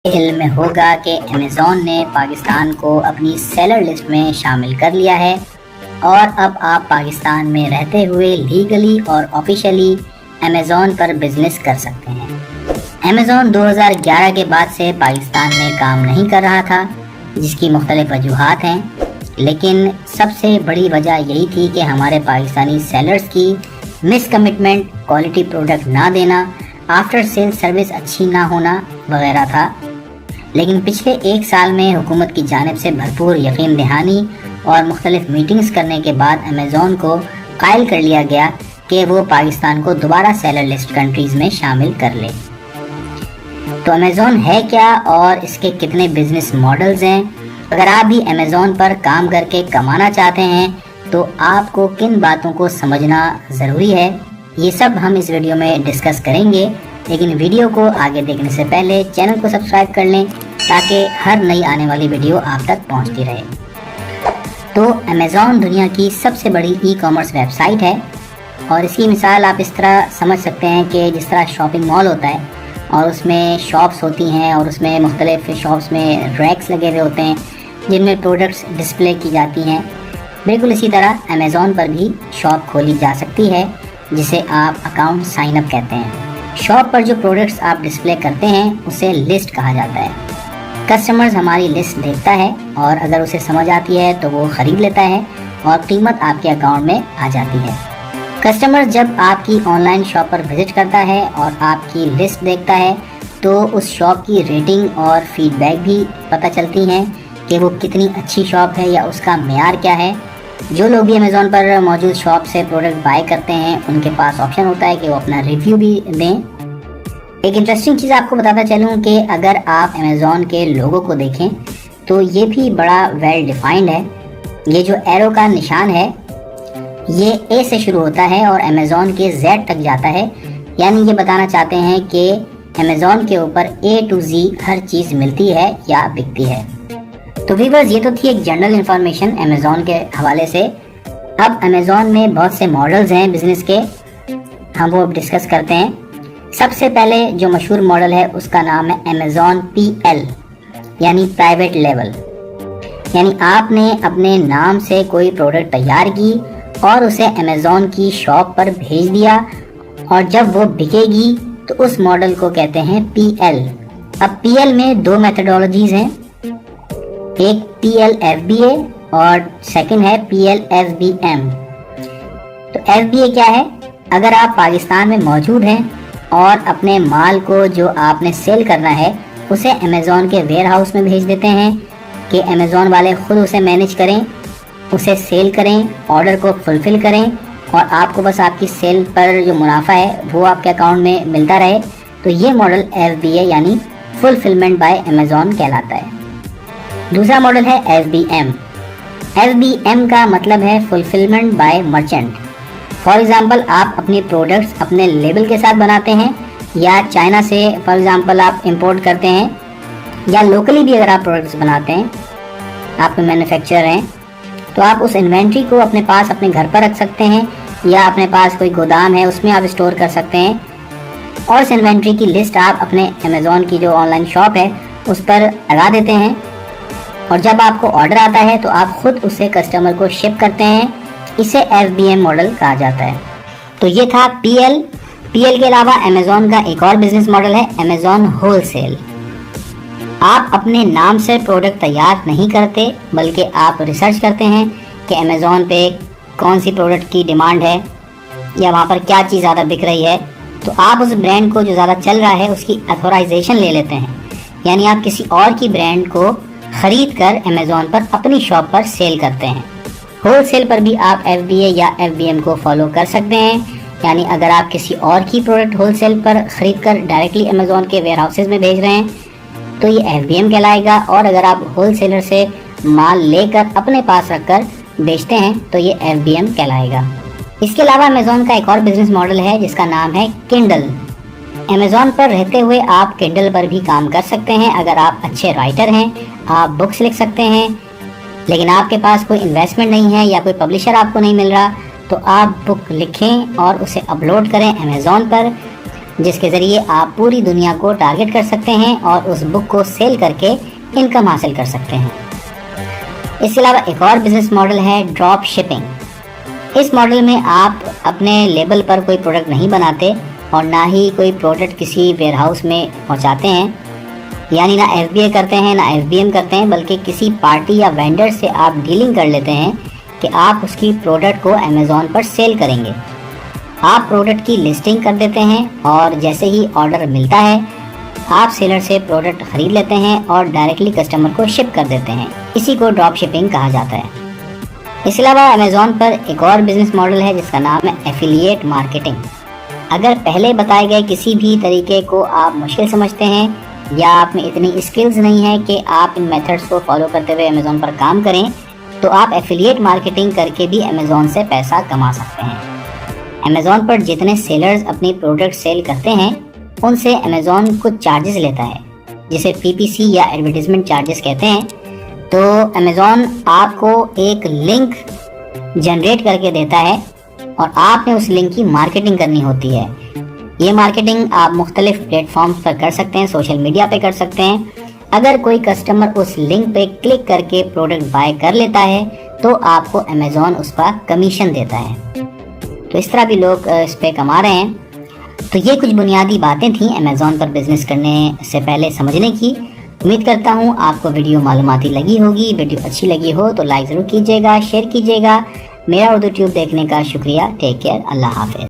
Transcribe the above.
علم میں ہوگا کہ امیزون نے پاکستان کو اپنی سیلر لسٹ میں شامل کر لیا ہے اور اب آپ پاکستان میں رہتے ہوئے لیگلی اور آفیشلی امیزون پر بزنس کر سکتے ہیں۔ امیزون 2011 کے بعد سے پاکستان میں کام نہیں کر رہا تھا، جس کی مختلف وجوہات ہیں، لیکن سب سے بڑی وجہ یہی تھی کہ ہمارے پاکستانی سیلرز کی مس کمٹمنٹ، کوالٹی پروڈکٹ نہ دینا، آفٹر سیل سروس اچھی نہ ہونا وغیرہ تھا۔ لیکن پچھلے ایک سال میں حکومت کی جانب سے بھرپور یقین دہانی اور مختلف میٹنگز کرنے کے بعد امیزون کو قائل کر لیا گیا کہ وہ پاکستان کو دوبارہ سیلر لسٹ کنٹریز میں شامل کر لے۔ تو امیزون ہے کیا اور اس کے کتنے بزنس ماڈلز ہیں؟ اگر آپ بھی امیزون پر کام کر کے کمانا چاہتے ہیں تو آپ کو کن باتوں کو سمجھنا ضروری ہے، یہ سب ہم اس ویڈیو میں ڈسکس کریں گے۔ لیکن ویڈیو کو آگے دیکھنے سے پہلے چینل کو سبسکرائب کر لیں تاکہ ہر نئی آنے والی ویڈیو آپ تک پہنچتی رہے۔ تو امیزون دنیا کی سب سے بڑی ای کامرس ویب سائٹ ہے، اور اس کی مثال آپ اس طرح سمجھ سکتے ہیں کہ جس طرح شاپنگ مال ہوتا ہے اور اس میں شاپس ہوتی ہیں اور اس میں مختلف شاپس میں ریکس لگے ہوئے ہوتے ہیں جن میں پروڈکٹس ڈسپلے کی جاتی ہیں، بالکل اسی طرح امیزون پر بھی شاپ کھولی جا سکتی ہے جسے آپ اکاؤنٹ سائن اپ کہتے ہیں۔ شاپ پر جو پروڈکٹس آپ ڈسپلے کرتے ہیں اسے لسٹ کہا جاتا ہے۔ کسٹمرز ہماری لسٹ دیکھتا ہے اور اگر اسے سمجھ آتی ہے تو وہ خرید لیتا ہے اور قیمت آپ کے اکاؤنٹ میں آ جاتی ہے۔ کسٹمر جب آپ کی on line shop per visit کرتا ہے اور آپ کی لسٹ دیکھتا ہے تو اس شاپ کی ریٹنگ اور فیڈ بیک بھی پتہ چلتی ہیں کہ وہ کتنی اچھی شاپ ہے یا اس کا معیار کیا ہے۔ جو لوگ بھی امیزون پر موجود شاپ سے پروڈکٹ بائی کرتے ہیں ان کے پاس آپشن ہوتا ہے کہ وہ اپنا ریویو بھی دیں۔ ایک انٹرسٹنگ چیز آپ کو بتاتا چلوں کہ اگر آپ امیزون کے لوگو کو دیکھیں تو یہ بھی بڑا ویل ڈیفائنڈ ہے۔ یہ جو ایرو کا نشان ہے یہ اے سے شروع ہوتا ہے اور امیزون کے زیڈ تک جاتا ہے، یعنی یہ بتانا چاہتے ہیں کہ امیزون کے اوپر اے ٹو زی ہر چیز ملتی ہے یا بکتی ہے۔ تو ویورز، یہ تو تھی ایک جنرل انفارمیشن امیزون کے حوالے سے۔ اب امیزون میں بہت سے ماڈلز ہیں بزنس کے، ہم وہ ڈسکس کرتے ہیں۔ سب سے پہلے جو مشہور ماڈل ہے اس کا نام ہے امیزون پی ایل، یعنی پرائیویٹ لیول، یعنی آپ نے اپنے نام سے کوئی پروڈکٹ تیار کی اور اسے امیزون کی شاپ پر بھیج دیا، اور جب وہ بکے گی تو اس ماڈل کو کہتے ہیں پی ایل۔ اب پی ایل میں دو میتھڈولوجیز ہیں، ایک P L F B A اور سیکنڈ ہے P L F B M. تو ایف بی اے کیا ہے؟ اگر آپ پاکستان میں موجود ہیں اور اپنے مال کو جو آپ نے سیل کرنا ہے اسے امیزون کے ویئر ہاؤس میں بھیج دیتے ہیں کہ امیزون والے خود اسے مینیج کریں، اسے سیل کریں، آرڈر کو فلفل کریں، اور آپ کو بس آپ کی سیل پر جو منافع ہے وہ آپ کے اکاؤنٹ میں ملتا رہے، تو یہ ماڈل ایف بی اے یعنی فلفلمنٹ بائی امیزون کہلاتا ہے۔ دوسرا ماڈل ہے F B M. F B M کا مطلب ہے fulfilment by merchant. For example آپ اپنی پروڈکٹس اپنے لیبل کے ساتھ بناتے ہیں، یا چائنا سے فار ایگزامپل آپ امپورٹ کرتے ہیں، یا لوکلی بھی اگر آپ پروڈکٹس بناتے ہیں، آپ کے مینوفیکچرر ہیں، تو آپ اس انوینٹری کو اپنے پاس اپنے گھر پر رکھ سکتے ہیں، یا اپنے پاس کوئی گودام ہے اس میں آپ اسٹور کر سکتے ہیں، اور اس انوینٹری کی لسٹ آپ اپنے امیزون کی جو آن لائن شاپ ہے اس پر لگا دیتے ہیں، اور جب آپ کو آرڈر آتا ہے تو آپ خود اسے کسٹمر کو شپ کرتے ہیں۔ اسے ایف بی ایم ماڈل کہا جاتا ہے۔ تو یہ تھا پی ایل۔ پی ایل کے علاوہ امیزون کا ایک اور بزنس ماڈل ہے امیزون ہول سیل۔ آپ اپنے نام سے پروڈکٹ تیار نہیں کرتے، بلکہ آپ ریسرچ کرتے ہیں کہ امیزون پہ کون سی پروڈکٹ کی ڈیمانڈ ہے یا وہاں پر کیا چیز زیادہ بک رہی ہے، تو آپ اس برانڈ کو جو زیادہ چل رہا ہے اس کی اتھورائزیشن لے لیتے ہیں، یعنی آپ کسی اور کی برانڈ کو خرید کر امیزون پر اپنی شاپ پر سیل کرتے ہیں۔ ہول سیل پر بھی آپ ایف بی اے یا ایف بی ایم کو فالو کر سکتے ہیں، یعنی اگر آپ کسی اور کی پروڈکٹ ہول سیل پر خرید کر ڈائریکٹلی امیزون کے ویئر ہاؤسز میں بھیج رہے ہیں تو یہ ایف بی ایم کہلائے گا، اور اگر آپ ہول سیلر سے مال لے کر اپنے پاس رکھ کر بیچتے ہیں تو یہ ایف بی ایم کہلائے گا۔ اس کے علاوہ امیزون کا ایک اور بزنس ماڈل ہے جس کا نام ہے کنڈل۔ امیزون پر رہتے ہوئے آپ کنڈل پر بھی کام کر سکتے ہیں۔ اگر آپ اچھے رائٹر ہیں، آپ بکس لکھ سکتے ہیں، لیکن آپ کے پاس کوئی انویسٹمنٹ نہیں ہے یا کوئی پبلشر آپ کو نہیں مل رہا، تو آپ بک لکھیں اور اسے اپلوڈ کریں امیزون پر۔ جس کے ذریعے آپ پوری دنیا کو ٹارگٹ کر سکتے ہیں اور اس بک کو سیل کر کے انکم حاصل کر سکتے ہیں۔ اس کے علاوہ ایک اور بزنس ماڈل ہے ڈراپ شپنگ۔ اس ماڈل میں آپ اپنے لیبل پر کوئی پروڈکٹ نہیں بناتے اور نہ ہی کوئی پروڈکٹ کسی ویئر ہاؤس میں پہنچاتے ہیں، یعنی نہ ایف بی اے کرتے ہیں نہ ایف بی ایم کرتے ہیں، بلکہ کسی پارٹی یا وینڈر سے آپ ڈیلنگ کر لیتے ہیں کہ آپ اس کی پروڈکٹ کو امیزون پر سیل کریں گے۔ آپ پروڈکٹ کی لسٹنگ کر دیتے ہیں اور جیسے ہی آرڈر ملتا ہے آپ سیلر سے پروڈکٹ خرید لیتے ہیں اور ڈائریکٹلی کسٹمر کو شپ کر دیتے ہیں۔ اسی کو ڈراپ شپنگ کہا جاتا ہے۔ اس کے علاوہ امیزون پر ایک اور بزنس ماڈل ہے جس کا نام ہے ایفیلیٹ مارکیٹنگ۔ اگر پہلے بتائے گئے کسی بھی طریقے کو آپ مشکل سمجھتے ہیں یا آپ میں اتنی اسکلز نہیں ہے کہ آپ ان میتھڈز کو فالو کرتے ہوئے امیزون پر کام کریں، تو آپ ایفیلیٹ مارکیٹنگ کر کے بھی امیزون سے پیسہ کما سکتے ہیں۔ امیزون پر جتنے سیلرز اپنی پروڈکٹ سیل کرتے ہیں ان سے امیزون کچھ چارجز لیتا ہے، جسے پی پی سی یا ایڈورٹیزمنٹ چارجز کہتے ہیں۔ تو امیزون آپ کو ایک لنک جنریٹ کر کے دیتا ہے اور آپ نے اس لنک کی مارکیٹنگ کرنی ہوتی ہے۔ یہ مارکیٹنگ آپ مختلف پلیٹ فارمز پر کر سکتے ہیں، سوشل میڈیا پہ کر سکتے ہیں۔ اگر کوئی کسٹمر اس لنک پہ کلک کر کے پروڈکٹ بائی کر لیتا ہے تو آپ کو امیزون اس کا کمیشن دیتا ہے۔ تو اس طرح بھی لوگ اس پہ کما رہے ہیں۔ تو یہ کچھ بنیادی باتیں تھیں امیزون پر بزنس کرنے سے پہلے سمجھنے کی۔ امید کرتا ہوں آپ کو ویڈیو معلوماتی لگی ہوگی۔ ویڈیو اچھی لگی ہو تو لائک ضرور کیجیے گا، شیئر کیجیے گا۔ میرا اردو ٹیوب دیکھنے کا شکریہ۔ ٹیک کیئر، اللہ حافظ۔